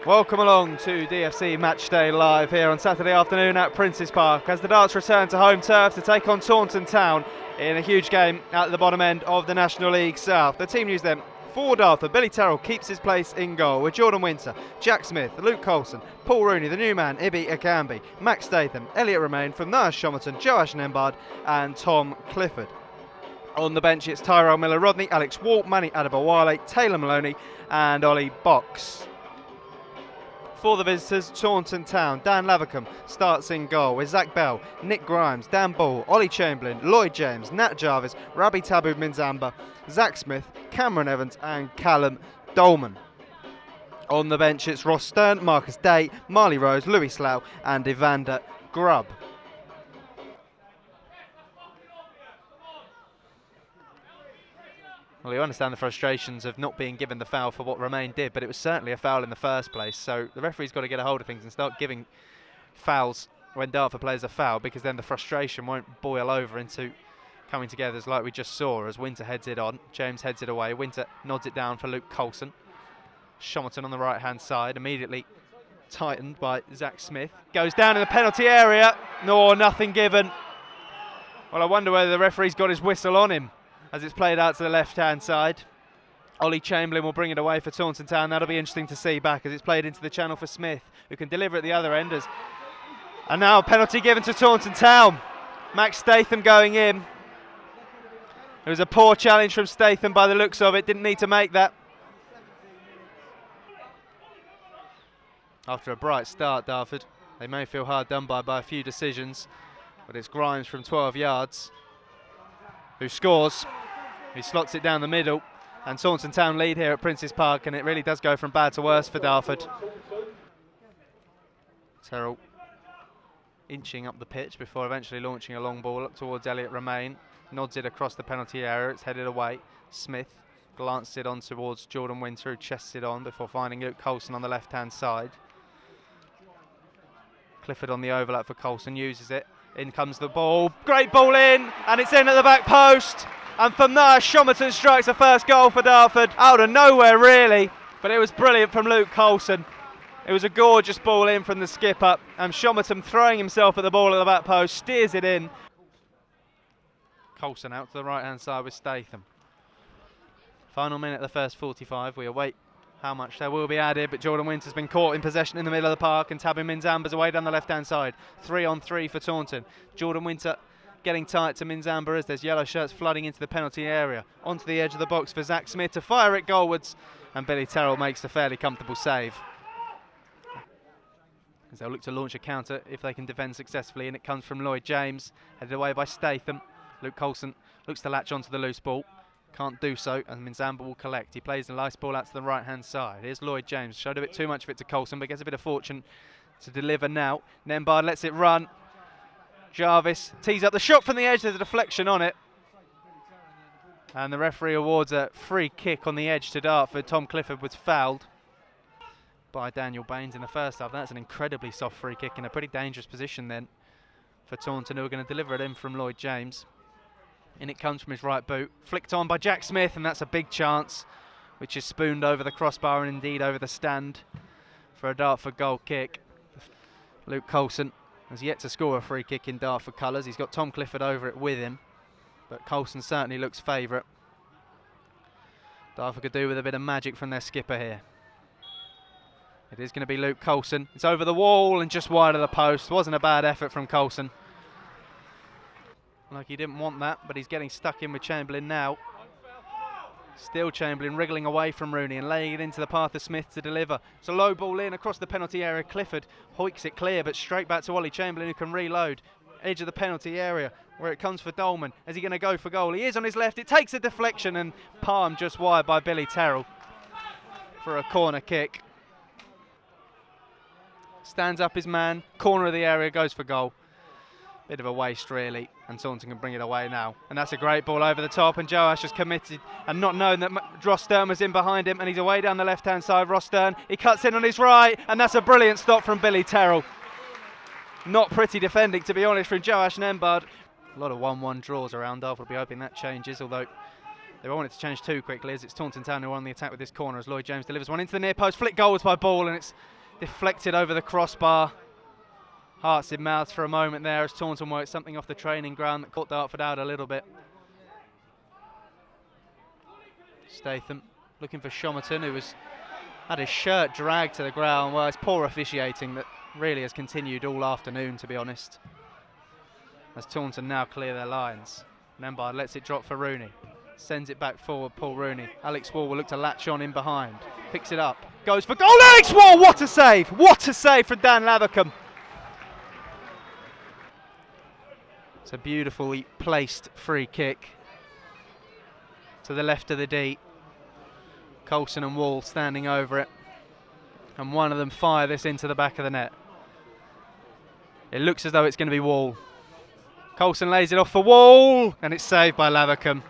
Welcome along to DFC Matchday Live here on Saturday afternoon at Prince's Park as the Darts return to home turf to take on Taunton Town in a huge game at the bottom end of the National League South. The team news then: for Dartford, Billy Terrell keeps his place in goal with Jordan Winter, Jack Smith, Luke Colson, Paul Rooney, the new man, Ibi Akambi, Max Statham, Elliot Romain from Nias Shomerton, Joash Nembard and Tom Clifford. On the bench it's Tyrell Miller-Rodney, Alex Walt, Manny Adebawale, Taylor Maloney and Ollie Box. For the visitors, Taunton Town, Dan Lavercombe starts in goal with Zach Bell, Nick Grimes, Dan Ball, Ollie Chamberlain, Lloyd James, Nat Jarvis, Rabi Tabu Minzamba, Zach Smith, Cameron Evans and Callum Dolman. On the bench it's Ross Stern, Marcus Day, Marley Rose, Louis Slough and Evander Grubb. Well, you understand the frustrations of not being given the foul for what Romain did, but it was certainly a foul in the first place. So the referee's got to get a hold of things and start giving fouls when Dartford plays a foul, because then the frustration won't boil over into coming together like we just saw as Winter heads it on. James heads it away. Winter nods it down for Luke Colson. Shomerton on the right-hand side, immediately tightened by Zach Smith. Goes down in the penalty area. No, nothing given. Well, I wonder whether the referee's got his whistle on him as it's played out to the left-hand side. Ollie Chamberlain will bring it away for Taunton Town. That'll be interesting to see back as it's played into the channel for Smith, who can deliver at the other end. And now a penalty given to Taunton Town. Max Statham going in. It was a poor challenge from Statham by the looks of it. Didn't need to make that. After a bright start, Dartford, they may feel hard done by a few decisions, but it's Grimes from 12 yards who scores. He slots it down the middle, and Taunton Town lead here at Prince's Park, and it really does go from bad to worse for Dartford. Terrell inching up the pitch before eventually launching a long ball up towards Elliot Romain. Nods it across the penalty area, it's headed away. Smith glanced it on towards Jordan Winter, who chests it on before finding Luke Colson on the left-hand side. Clifford on the overlap for Colson, uses it. In comes the ball, great ball in, and it's in at the back post. And from there, Shomerton strikes the first goal for Dartford. Out of nowhere, really, but it was brilliant from Luke Colson. It was a gorgeous ball in from the skipper, and Shomerton throwing himself at the ball at the back post, steers it in. Colson out to the right-hand side with Statham. Final minute of the first 45. We await how much there will be added, but Jordan Winter's been caught in possession in the middle of the park, and Tabu Minzamba's away down the left-hand side. 3-on-3 for Taunton. Jordan Winter getting tight to Minzamba as there's yellow shirts flooding into the penalty area. Onto the edge of the box for Zach Smith to fire it goalwards, and Billy Terrell makes a fairly comfortable save. As they'll look to launch a counter if they can defend successfully, and it comes from Lloyd James, headed away by Statham. Luke Colson looks to latch onto the loose ball. Can't do so, and Minzamba will collect. He plays the nice ball out to the right-hand side. Here's Lloyd James. Showed a bit too much of it to Colson, but gets a bit of fortune to deliver now. Nembard lets it run. Jarvis tees up the shot from the edge. There's a deflection on it. And the referee awards a free kick on the edge to Dartford. Tom Clifford was fouled by Daniel Baines in the first half. That's an incredibly soft free kick in a pretty dangerous position then for Taunton, who are going to deliver it in from Lloyd James. In it comes from his right boot, flicked on by Jack Smith, and that's a big chance, which is spooned over the crossbar and indeed over the stand for a Dartford goal kick. Luke Colson has yet to score a free kick in Dartford colours. He's got Tom Clifford over it with him, but Colson certainly looks favourite. Dartford could do with a bit of magic from their skipper here. It is going to be Luke Colson. It's over the wall and just wide of the post. Wasn't a bad effort from Colson. Like he didn't want that, but he's getting stuck in with Chamberlain now. Still Chamberlain wriggling away from Rooney and laying it into the path of Smith to deliver. It's a low ball in across the penalty area. Clifford hoiks it clear, but straight back to Ollie Chamberlain, who can reload. Edge of the penalty area where it comes for Dolman. Is he going to go for goal? He is on his left. It takes a deflection and palmed just wide by Billy Terrell for a corner kick. Stands up his man. Corner of the area, goes for goal. Bit of a waste, really, and Taunton can bring it away now. And that's a great ball over the top, and Joash has committed and not known that Ross Stern was in behind him, and he's away down the left-hand side. Ross Stern, he cuts in on his right, and that's a brilliant stop from Billy Terrell. Not pretty defending, to be honest, from Joash Nembard. A lot of 1-1 draws around. Dartford will be hoping that changes, although they won't want it to change too quickly, as it's Taunton Town who are on the attack with this corner, as Lloyd James delivers one into the near post. Flick goals by Ball, and it's deflected over the crossbar. Hearts in mouths for a moment there as Taunton worked something off the training ground that caught Dartford out a little bit. Statham looking for Shomerton, who had his shirt dragged to the ground. Well, it's poor officiating that really has continued all afternoon, to be honest. As Taunton now clear their lines. Nembard lets it drop for Rooney. Sends it back forward, Paul Rooney. Alex Wall will look to latch on in behind. Picks it up, goes for goal. Alex Wall, what a save! What a save from Dan Lavercombe. It's a beautifully placed free kick to the left of the D. Coulson and Wall standing over it, and one of them fire this into the back of the net. It looks as though it's going to be Wall. Coulson lays it off for Wall, and it's saved by Lavercombe,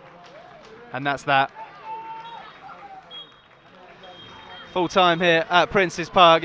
and that's that. Full time here at Prince's Park.